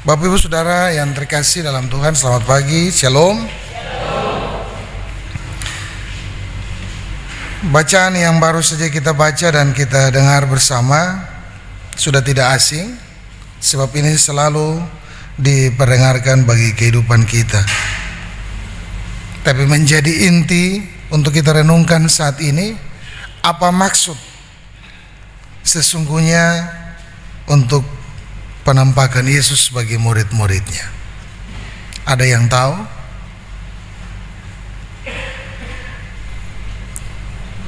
Bapak Ibu Saudara yang terkasih dalam Tuhan, selamat pagi, Shalom. Bacaan yang baru saja kita baca dan kita dengar bersama sudah tidak asing, sebab ini selalu diperdengarkan bagi kehidupan kita. Tapi menjadi inti untuk kita renungkan saat ini, apa maksud sesungguhnya untuk penampakan Yesus bagi murid-muridnya? Ada yang tahu?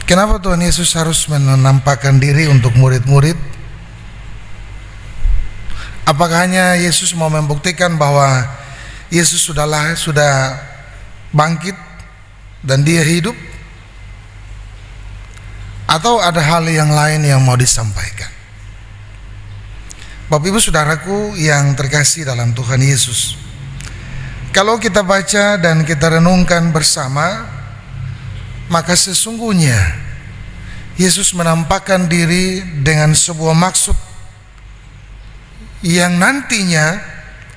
Kenapa Tuhan Yesus harus menampakkan diri untuk murid-murid? Apakah hanya Yesus mau membuktikan bahwa Yesus sudah bangkit dan dia hidup? Atau ada hal yang lain yang mau disampaikan? Bapak Ibu Saudaraku yang terkasih dalam Tuhan Yesus, kalau kita baca dan kita renungkan bersama, maka sesungguhnya Yesus menampakkan diri dengan sebuah maksud yang nantinya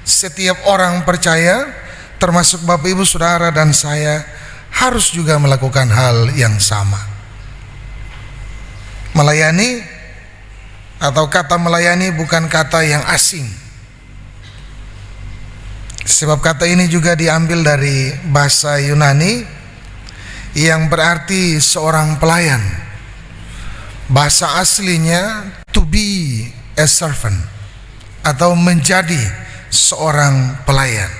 setiap orang percaya, termasuk Bapak Ibu Saudara dan saya, harus juga melakukan hal yang sama. Melayani, atau kata melayani bukan kata yang asing, sebab kata ini juga diambil dari bahasa Yunani yang berarti seorang pelayan. Bahasa aslinya to be a servant, atau menjadi seorang pelayan.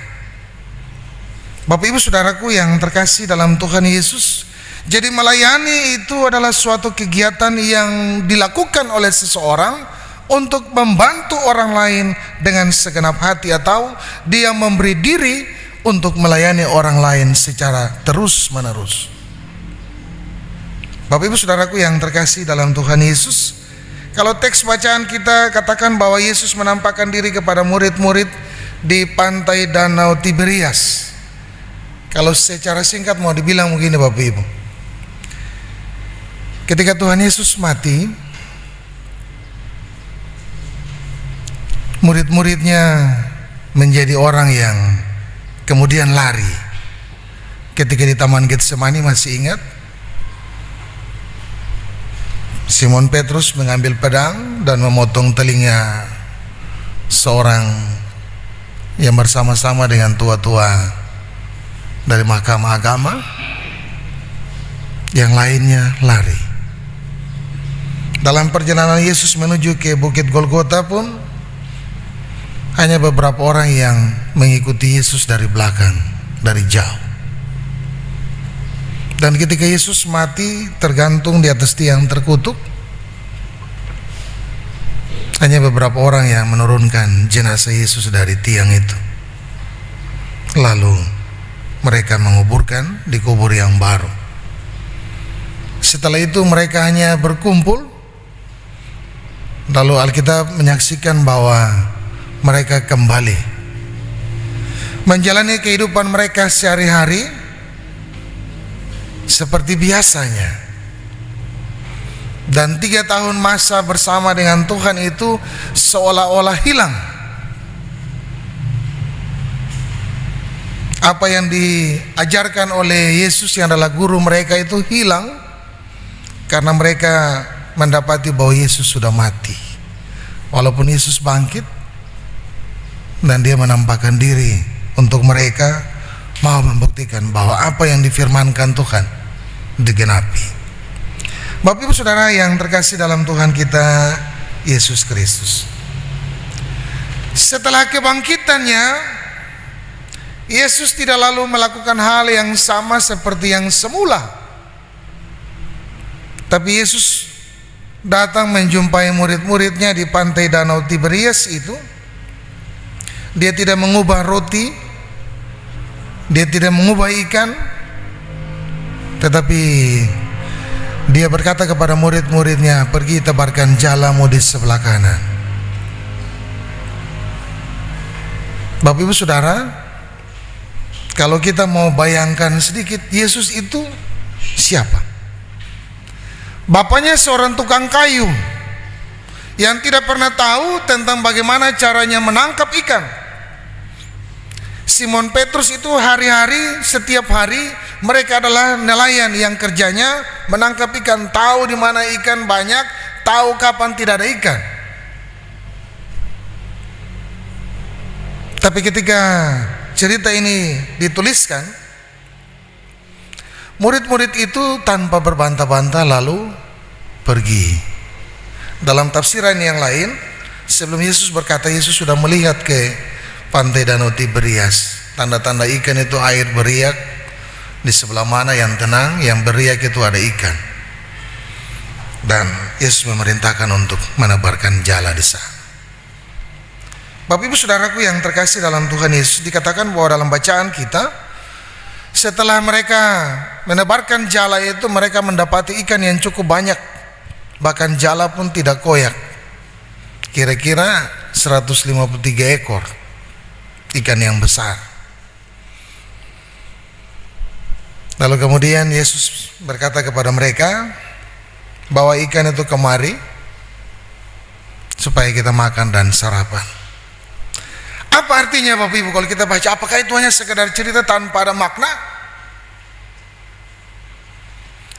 Bapak Ibu Saudaraku yang terkasih dalam Tuhan Yesus, jadi melayani itu adalah suatu kegiatan yang dilakukan oleh seseorang untuk membantu orang lain dengan segenap hati, atau dia memberi diri untuk melayani orang lain secara terus-menerus. Bapak Ibu Saudaraku yang terkasih dalam Tuhan Yesus, kalau teks bacaan kita katakan bahwa Yesus menampakkan diri kepada murid-murid di pantai Danau Tiberias. Kalau secara singkat mau dibilang begini Bapak Ibu, ketika Tuhan Yesus mati, murid-muridnya menjadi orang yang kemudian lari. Ketika di Taman Getsemani, masih ingat? Simon Petrus mengambil pedang dan memotong telinga seorang yang bersama-sama dengan tua-tua dari mahkamah agama. Yang lainnya lari. Dalam perjalanan Yesus menuju ke Bukit Golgota pun hanya beberapa orang yang mengikuti Yesus dari belakang, dari jauh. Dan ketika Yesus mati tergantung di atas tiang terkutuk, hanya beberapa orang yang menurunkan jenazah Yesus dari tiang itu. Lalu mereka menguburkan di kubur yang baru. Setelah itu mereka hanya berkumpul. Lalu Alkitab menyaksikan bahwa mereka kembali menjalani kehidupan mereka sehari-hari seperti biasanya. Dan 3 tahun masa bersama dengan Tuhan itu seolah-olah hilang. Apa yang diajarkan oleh Yesus yang adalah guru mereka itu hilang, karena mereka mendapati bahwa Yesus sudah mati. Walaupun Yesus bangkit dan dia menampakkan diri untuk mereka, mau membuktikan bahwa apa yang difirmankan Tuhan digenapi. Bapak Ibu Saudara yang terkasih dalam Tuhan kita Yesus Kristus, setelah kebangkitannya, Yesus tidak lalu melakukan hal yang sama seperti yang semula. Tapi Yesus datang menjumpai murid-muridnya di pantai Danau Tiberias itu. Dia tidak mengubah roti, dia tidak mengubah ikan, tetapi dia berkata kepada murid-muridnya, pergi tebarkan jalamu di sebelah kanan. Bapak Ibu Saudara, kalau kita mau bayangkan sedikit, Yesus itu siapa? Bapaknya seorang tukang kayu yang tidak pernah tahu tentang bagaimana caranya menangkap ikan. Simon Petrus itu hari-hari, setiap hari mereka adalah nelayan yang kerjanya menangkap ikan, tahu di mana ikan banyak, tahu kapan tidak ada ikan. Tapi ketika cerita ini dituliskan, murid-murid itu tanpa berbantah-bantah lalu pergi. Dalam tafsiran yang lain, sebelum Yesus berkata, Yesus sudah melihat ke pantai Danau Tiberias. Tanda-tanda ikan itu air beriak, di sebelah mana yang tenang, yang beriak itu ada ikan. Dan Yesus memerintahkan untuk menebarkan jala di sana. Bapak Ibu Saudaraku yang terkasih dalam Tuhan Yesus, dikatakan bahwa dalam bacaan kita, setelah mereka menebarkan jala itu, mereka mendapati ikan yang cukup banyak. Bahkan jala pun tidak koyak. Kira-kira 153 ekor ikan yang besar. Lalu kemudian Yesus berkata kepada mereka, bawa ikan itu kemari supaya kita makan dan sarapan. Apa artinya Bapak Ibu kalau kita baca? Apakah itu hanya sekedar cerita tanpa ada makna?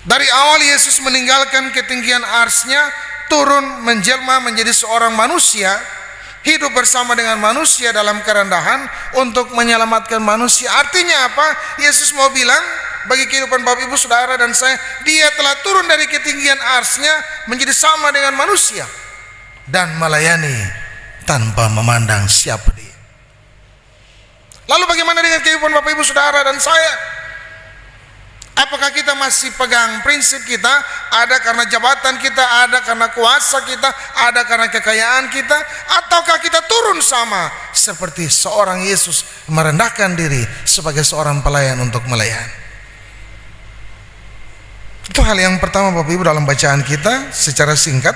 Dari awal Yesus meninggalkan ketinggian arsnya, turun menjelma menjadi seorang manusia, hidup bersama dengan manusia dalam kerendahan untuk menyelamatkan manusia. Artinya apa? Yesus mau bilang bagi kehidupan Bapak Ibu Saudara dan saya, Dia telah turun dari ketinggian arsnya menjadi sama dengan manusia dan melayani tanpa memandang siapa dia. Lalu bagaimana dengan kehidupan Bapak Ibu Saudara dan saya? Apakah kita masih pegang prinsip kita? Ada karena jabatan kita, ada karena kuasa kita, ada karena kekayaan kita, ataukah kita turun sama seperti seorang Yesus merendahkan diri sebagai seorang pelayan untuk melayani? Itu hal yang pertama Bapak Ibu dalam bacaan kita secara singkat.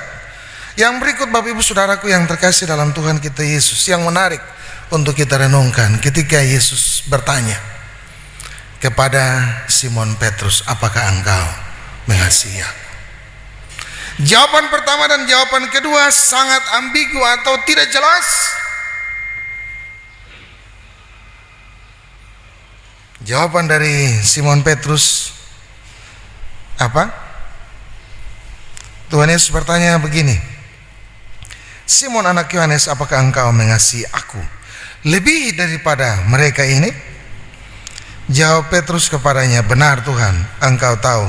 Yang berikut Bapak Ibu Saudaraku yang terkasih dalam Tuhan kita Yesus, yang menarik untuk kita renungkan ketika Yesus bertanya kepada Simon Petrus, apakah engkau mengasihi aku? Jawaban pertama dan jawaban kedua sangat ambigu atau tidak jelas. Jawaban dari Simon Petrus apa? Tuhan Yesus bertanya begini, Simon anak Yohanes, apakah engkau mengasihi aku lebih daripada mereka ini? Jawab Petrus kepadanya, benar Tuhan, engkau tahu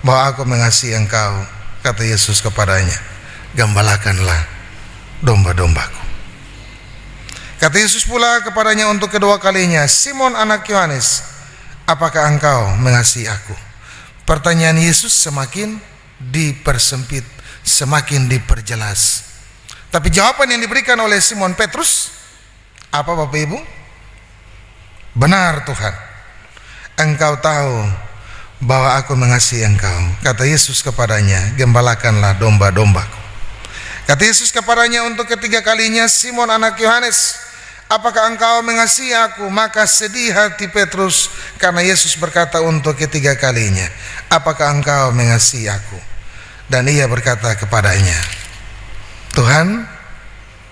bahwa aku mengasihi engkau. Kata Yesus kepadanya, gembalakanlah domba-dombaku. Kata Yesus pula kepadanya untuk kedua kalinya, Simon anak Yohanes, apakah engkau mengasihi aku? Pertanyaan Yesus semakin dipersempit, semakin diperjelas. Tapi jawaban yang diberikan oleh Simon Petrus apa Bapak Ibu? Benar Tuhan, engkau tahu bahwa aku mengasihi engkau. Kata Yesus kepadanya, gembalakanlah domba-dombaku. Kata Yesus kepadanya untuk ketiga kalinya, Simon anak Yohanes, apakah engkau mengasihi aku? Maka sedih hati Petrus karena Yesus berkata untuk ketiga kalinya, apakah engkau mengasihi aku? Dan ia berkata kepadanya, Tuhan,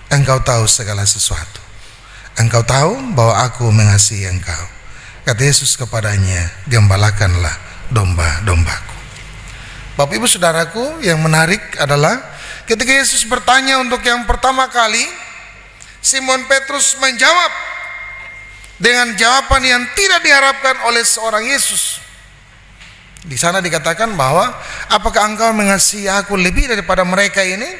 engkau tahu segala sesuatu. Engkau tahu bahwa aku mengasihi engkau. Kata Yesus kepadanya, gembalakanlah domba-dombaku. Bapak Ibu Saudaraku, yang menarik adalah ketika Yesus bertanya untuk yang pertama kali, Simon Petrus menjawab dengan jawaban yang tidak diharapkan oleh seorang Yesus. Di sana dikatakan bahwa apakah engkau mengasihi aku lebih daripada mereka ini?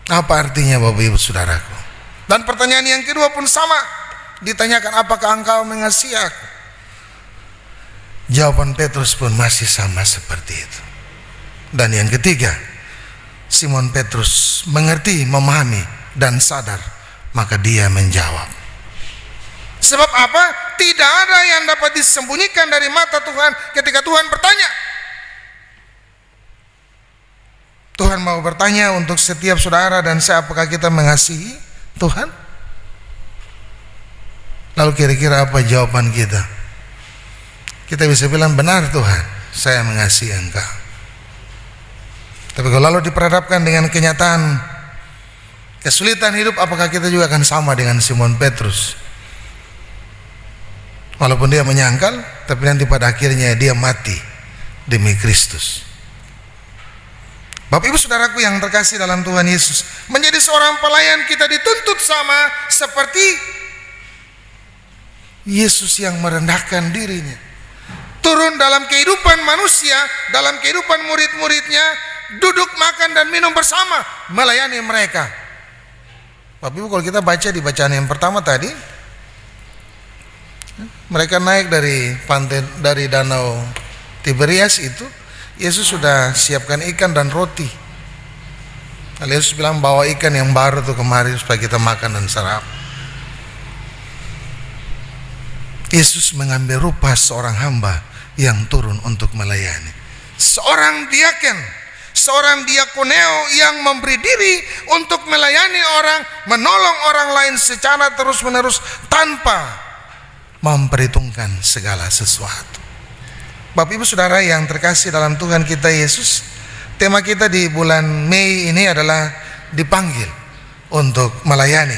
Apa artinya Bapak Ibu Saudaraku? Dan pertanyaan yang kedua pun sama, ditanyakan apakah engkau mengasihi aku? Jawaban Petrus pun masih sama seperti itu. Dan yang ketiga, Simon Petrus mengerti, memahami dan sadar, maka dia menjawab. Sebab apa? Tidak ada yang dapat disembunyikan dari mata Tuhan ketika Tuhan bertanya. Tuhan mau bertanya untuk setiap saudara dan saya, apakah kita mengasihi Tuhan? Lalu kira-kira apa jawaban kita? Kita bisa bilang, benar Tuhan, saya mengasihi engkau. Tapi kalau lalu diperhadapkan dengan kenyataan kesulitan hidup, apakah kita juga akan sama dengan Simon Petrus? Walaupun dia menyangkal, tapi nanti pada akhirnya dia mati demi Kristus. Bapak Ibu Saudaraku yang terkasih dalam Tuhan Yesus, menjadi seorang pelayan kita dituntut sama seperti Yesus yang merendahkan dirinya, turun dalam kehidupan manusia, dalam kehidupan murid-muridnya, duduk makan dan minum bersama, melayani mereka. Bapak Ibu, kalau kita baca di bacaan yang pertama tadi, mereka naik dari pantai, dari danau Tiberias itu, Yesus sudah siapkan ikan dan roti. Lalu Yesus bilang, bawa ikan yang baru tuh kemari supaya kita makan dan sarap. Yesus mengambil rupa seorang hamba yang turun untuk melayani. Seorang diaken, seorang diakoneo yang memberi diri untuk melayani orang, menolong orang lain secara terus-menerus tanpa memperhitungkan segala sesuatu. Bapak Ibu Saudara yang terkasih dalam Tuhan kita Yesus, tema kita di bulan Mei ini adalah dipanggil untuk melayani.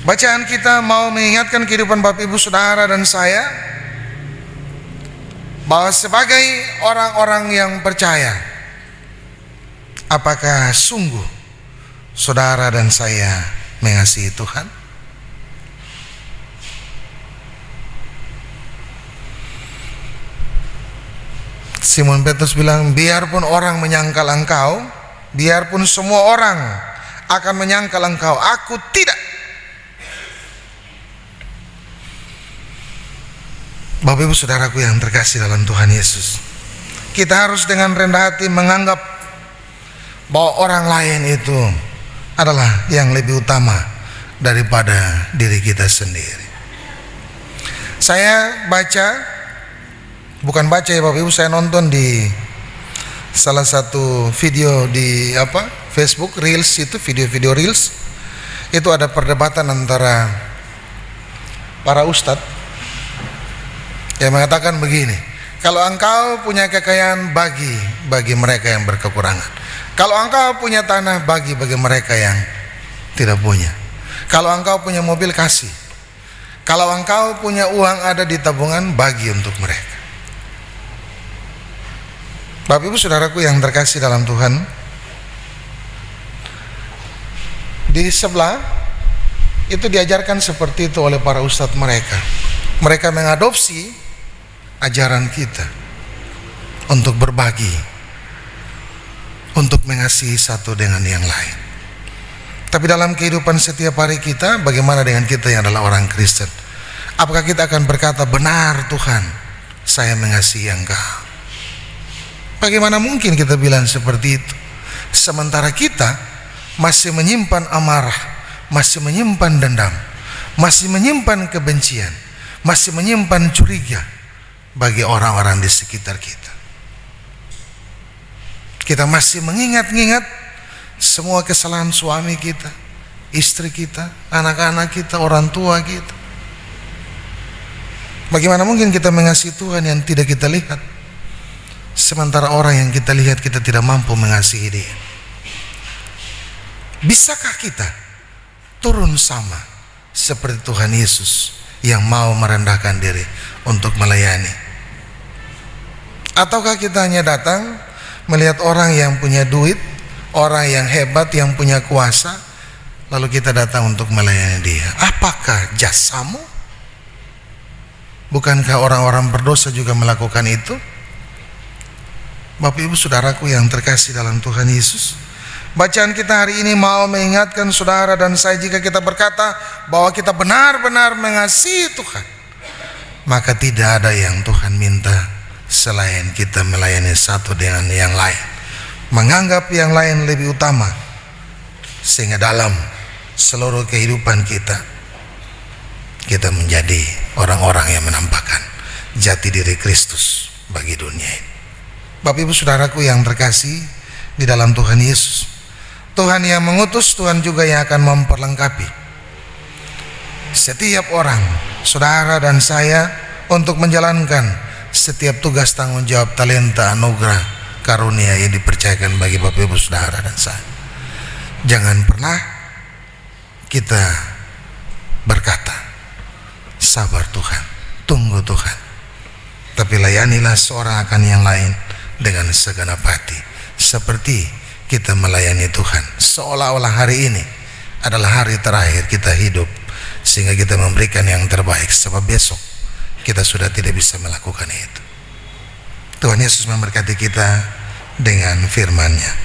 Bacaan kita mau mengingatkan kehidupan Bapak Ibu Saudara dan saya bahwa sebagai orang-orang yang percaya, apakah sungguh saudara dan saya mengasihi Tuhan? Simon Petrus bilang, biarpun orang menyangkal engkau, biarpun semua orang akan menyangkal engkau, aku tidak. Bapak Ibu Saudaraku yang terkasih dalam Tuhan Yesus, kita harus dengan rendah hati menganggap bahwa orang lain itu adalah yang lebih utama daripada diri kita sendiri. Saya bukan baca ya Bapak Ibu, saya nonton di salah satu video di Facebook Reels, itu video-video Reels, itu ada perdebatan antara para ustadz yang mengatakan begini, kalau engkau punya kekayaan, bagi mereka yang berkekurangan. Kalau engkau punya tanah, bagi mereka yang tidak punya. Kalau engkau punya mobil, kasih. Kalau engkau punya uang ada di tabungan, bagi untuk mereka. Bapak Ibu Saudaraku yang terkasih dalam Tuhan, di sebelah itu diajarkan seperti itu oleh para ustadz mereka. Mereka mengadopsi ajaran kita untuk berbagi, untuk mengasihi satu dengan yang lain. Tapi dalam kehidupan setiap hari kita, bagaimana dengan kita yang adalah orang Kristen? Apakah kita akan berkata, benar Tuhan, saya mengasihi Engkau? Bagaimana mungkin kita bilang seperti itu, sementara kita masih menyimpan amarah, masih menyimpan dendam, masih menyimpan kebencian, masih menyimpan curiga bagi orang-orang di sekitar kita. Kita masih mengingat-ingat semua kesalahan suami kita, istri kita, anak-anak kita, orang tua kita. Bagaimana mungkin kita mengasihi Tuhan yang tidak kita lihat, sementara orang yang kita lihat kita tidak mampu mengasihi Dia? Bisakah kita turun sama seperti Tuhan Yesus yang mau merendahkan diri untuk melayani? Ataukah kita hanya datang melihat orang yang punya duit, orang yang hebat, yang punya kuasa, lalu kita datang untuk melayani dia? Apakah jasamu? Bukankah orang-orang berdosa juga melakukan itu? Bapak Ibu Saudaraku yang terkasih dalam Tuhan Yesus, bacaan kita hari ini mau mengingatkan saudara dan saya, jika kita berkata bahwa kita benar-benar mengasihi Tuhan, maka tidak ada yang Tuhan minta selain kita melayani satu dengan yang lain, menganggap yang lain lebih utama, sehingga dalam seluruh kehidupan kita menjadi orang-orang yang menampakkan jati diri Kristus bagi dunia ini. Bapak Ibu Saudaraku yang terkasih di dalam Tuhan Yesus, Tuhan yang mengutus, Tuhan juga yang akan memperlengkapi setiap orang, saudara dan saya, untuk menjalankan setiap tugas, tanggung jawab, talenta, anugerah, karunia yang dipercayakan bagi Bapak Ibu Saudara dan saya. Jangan pernah kita berkata, sabar Tuhan, tunggu Tuhan, tapi layanilah seorang akan yang lain dengan segenap hati, seperti kita melayani Tuhan, seolah-olah hari ini adalah hari terakhir kita hidup, sehingga kita memberikan yang terbaik, sebab besok kita sudah tidak bisa melakukan itu. Tuhan Yesus memberkati kita dengan firman-Nya.